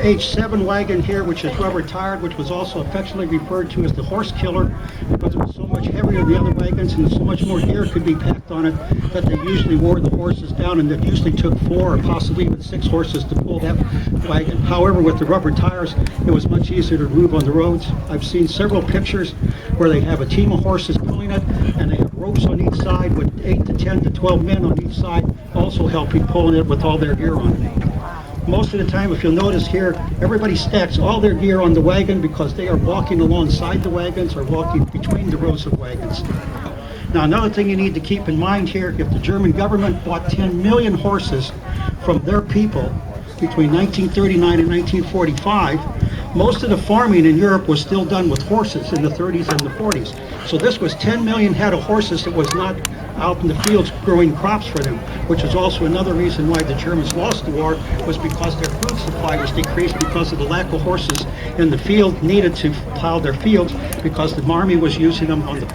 H7 wagon here, which is rubber tired, which was also affectionately referred to as the horse killer, because it was so much heavier than the other wagons and so much more gear could be packed on it that they usually wore the horses down, and it usually took 4 or possibly even 6 horses to pull that wagon. However, with the rubber tires, it was much easier to move on the roads. I've seen several pictures where they have a team of horses pulling it, and they have ropes on each side with 8 to 10 to 12 men on each side also helping pulling it with all their gear on it. Most of the time, if you'll notice here, everybody stacks all their gear on the wagon because they are walking alongside the wagons or walking between the rows of wagons. Now, another thing you need to keep in mind here, if the German government bought 10 million horses from their people between 1939 and 1945, most of the farming in Europe was still done with horses in the 30s and the 40s. So this was 10 million head of horses that was not out in the fields growing crops for them, which is also another reason why the Germans lost the war, was because their food supply was decreased because of the lack of horses in the field needed to plow their fields, because the army was using them on the